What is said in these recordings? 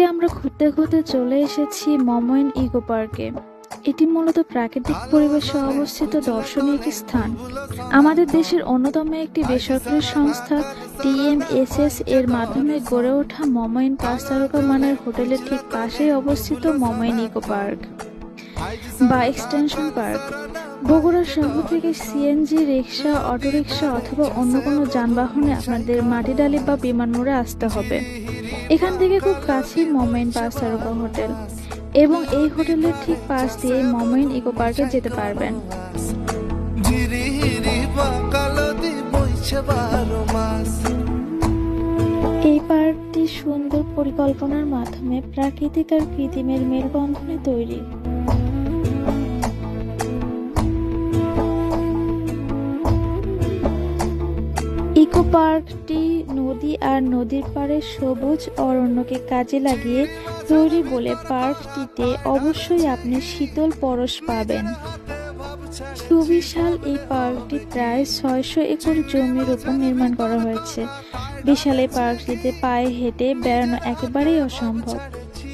আজকে আমরা ঘুরতে ঘুরতে চলে এসেছি মমইন ইকো পার্কে। এটি মূলত প্রাকৃতিক পরিবেশে অবস্থিত দর্শনীয় একটি স্থান। আমাদের দেশের অন্যতম একটি বেসরকারি সংস্থা TMSS এর মাধ্যমে গড়ে ওঠা মমইন 5 তারকা মানের হোটেলের ঠিক পাশেই অবস্থিত মমইন ইকো পার্ক বা এক্সটেনশন পার্ক। বগুড়া শহর থেকে CNG, রিক্সা, অটোরিক্সা অথবা অন্য কোনো যানবাহনে আপনাদের মাটিডালি বা বিমান মোড়ে আসতে হবে। এখান থেকে খুব কাছেই মমইন 5 তারকা হোটেল এবং এই হোটেলের ঠিক পাশ দিয়ে মমইন ইকো পার্কে যেতে পারবেন। এই পার্কটি সুন্দর পরিকল্পনার মাধ্যমে প্রাকৃতিক আর কৃত্রিমের মেলবন্ধনে তৈরি। ইকো পার্কটি নদী আর নদীর পাড়ে সবুজ অরণ্যকে কাজে লাগিয়ে তৈরি বলে পার্কটিতে অবশ্যই আপনি শীতল পরশ পাবেন। সুবিশাল এই পার্কটি প্রায় 600 একর জমির উপর নির্মাণ করা হয়েছে। বিশাল এই পার্কটিতে পায়ে হেঁটে বেড়ানো একেবারেই অসম্ভব,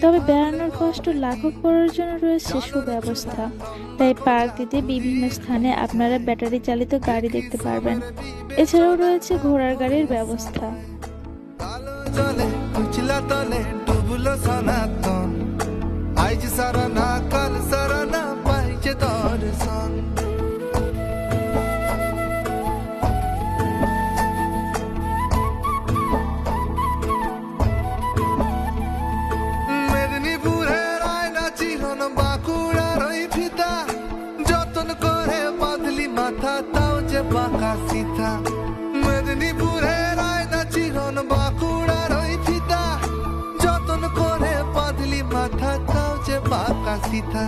তবে বেড়ানোর কষ্ট লাঘব করার জন্য রয়েছে সুব্যবস্থা। তাই পার্কটিতে বিভিন্ন স্থানে আপনারা ব্যাটারি চালিত গাড়ি দেখতে পারবেন। এছাড়াও রয়েছে ঘোড়ার গাড়ির ব্যবস্থা। মেদিনীপুরের আয়না চিরন বাঁকুড়ার ওই ফিতা, যতন করে বাঁধলি মাথা তাও যে বাঁকা সিথা।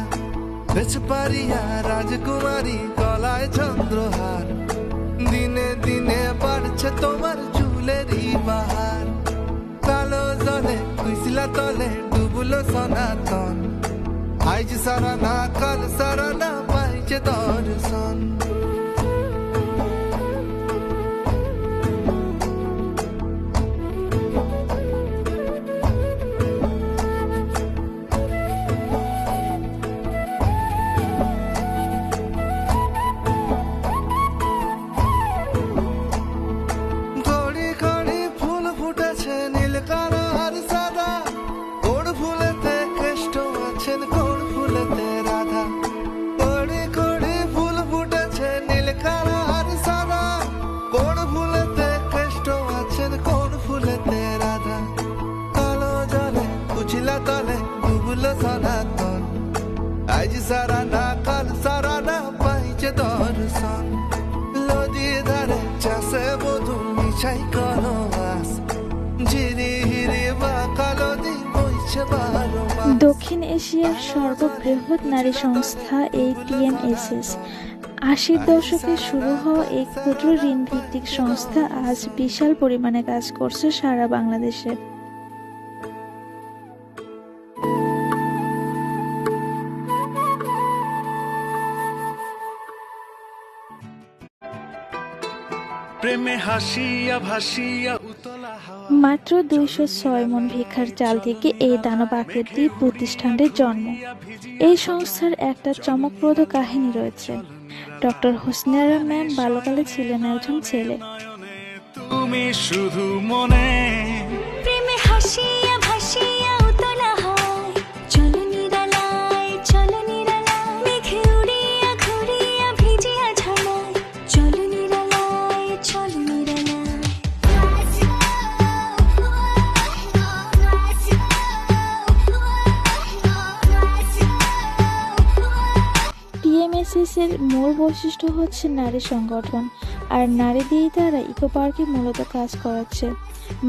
বেচপারিয়া রাজকুমারী গলায় চন্দ্রহার, দিনে দিনে বাড়ছে তোমার চুলেরই বাহার। কালো জলে কুইসলা তলে ডুবলো সনাতন, আজ সারা না কাল সারা না পাইছে দর্শন। সনাতন আজ সারা না কাল সারা না পাইছে দর্শন। নদী ধারে চাষে বধু মিশাই কোনো বাস, ঝিরি হিরি বা কালো দিন বইছে 12 মাস। দক্ষিণ এশিয়ার সর্ববৃহৎ নারী সংস্থা এই TMSS 80-র দশকে শুরু হওয়া এই ক্ষুদ্র ঋণ ভিত্তিক সংস্থা আজ বিশাল পরিমাণে কাজ করছে সারা বাংলাদেশে। মাত্র 206 মন ভিক্ষার চাল থেকে এই দানব আকৃতির প্রতিষ্ঠানটির জন্ম। এই সংস্থার একটা চমকপ্রদ কাহিনী রয়েছে। ডক্টর হোসনেরা ম্যাম বাল্যকালে ছিলেন একজন ছেলে। তুমি শুধু মনে প্রেমে হাসিয়া ভাসিয়া উতলা হয়, চলো নিরালায় চলো নিরালায়, মেঘে উড়িয়া ঘুরিয়া ভিজিয়া ঝালায়, চলো নিরালায় চলো নিরালায়। TMSS এর মূল বৈশিষ্ট্য হচ্ছে নারী সংগঠন, আর নারী দিয়েই তারা ইকো পার্কে মূলত কাজ করাচ্ছে।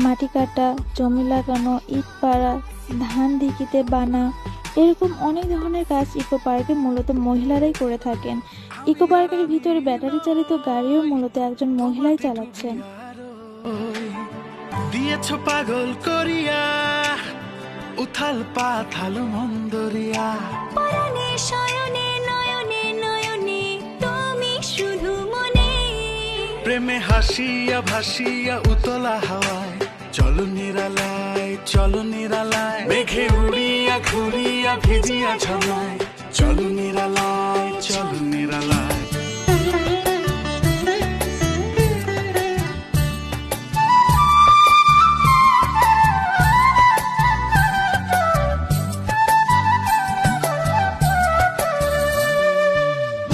মাটি কাটা, জমি লাগানো, ইট পাড়া, ধান ঢিকিতে বানা, এরকম অনেক ধরনের কাজ ইকো পার্কে মূলত মহিলারাই করে থাকেন। ইকো পার্কের ভিতরে ব্যাটারি চালিত গাড়িও মূলত একজন মহিলাই চালাচ্ছেন। দিয়েছো পাগল করিয়া উথাল পাথাল মন্দরিয়া, পরাণে শয়নে নয়নে নয়নে তুমি শুধু মনে, প্রেমে হাসিয়া ভাসিয়া উতলা হাওয়ায় চলো নিরালায়, চলো নিরালায়, মেঘে উড়িয়া ঘুরিয়া ভিজিয়া ছড়ায়, চলো নিরালায়, চলো নিরালায়।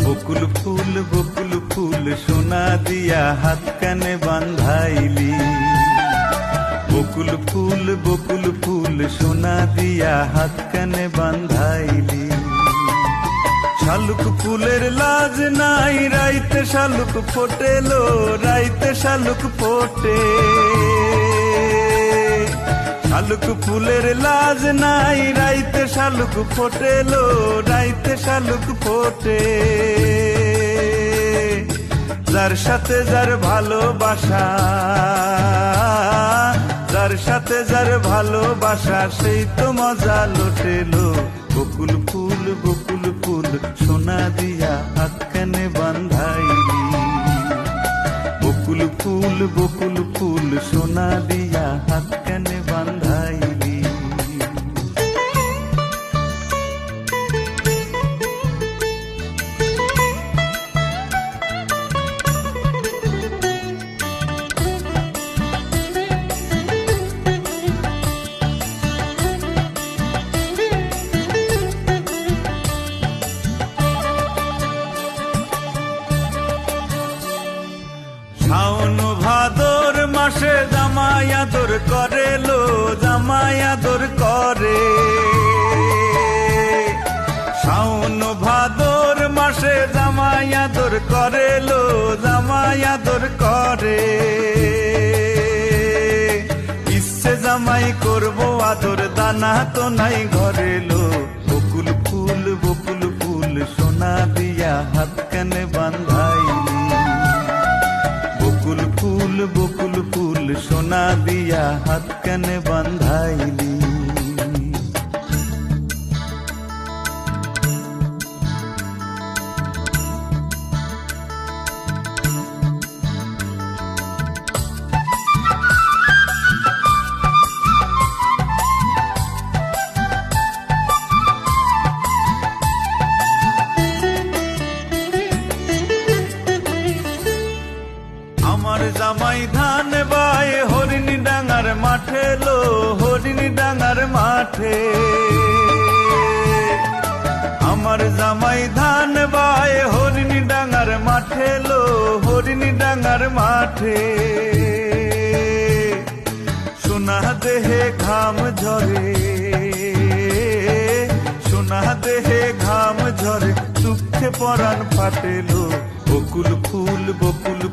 বকুল ফুল সোনা দিয়া হাত কানে বান্ধাইলি, বকুল ফুল সোনা দিয়া হাত কানে বান্ধাইলি। শালুক ফুলের লাজ নাই, রাইতে শালুক ফোটেলো, রাইতে শালুক ফোটে। শালুক ফুলের লাজ নাই, রাইতে শালুক ফোটেলো, রাইতে শালুক ফোটে। যার সাথে যার ভালোবাসা, যার সাথে যার ভালোবাসা, সেই তো মজা লুটেলো। বকুল ফুল সোনা দিয়া হাত কানে বান্ধাইলি, বকুল ফুল সোনা দিয়া হাত কানে বান্ধাইলি। শাওন ভাদর মাসে জামাই আদর করে লো, জামাই আদর করে। শাওন ভাদর মাসে জামাই আদর করে লো, জামাই আদর করে। ইচ্ছে জামাই করবো আদর, দানা তো নাই ঘরে লো। বকুল ফুল সোনা দিয়া হাত কানে বান্ধাইলি, বকুল ফুল সোনা দিয়া হাত কানে বান্ধাইলি। আমার জামাই ধান বাই হরিণী ডাঙার মাঠে লো, হরিণী ডাঙার মাঠে। আমার জামাই ধান বাই হরিণী ডাঙার মাঠে লো, হরিণী ডাঙার মাঠে। সোনা দেহে ঘাম ঝরে, সোনা দেহে ঘাম ঝরে, দুঃখে পরাণ ফাটেলো। বকুল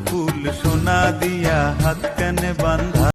ফুল সোনা দিয়া হাত কানে বান্ধা।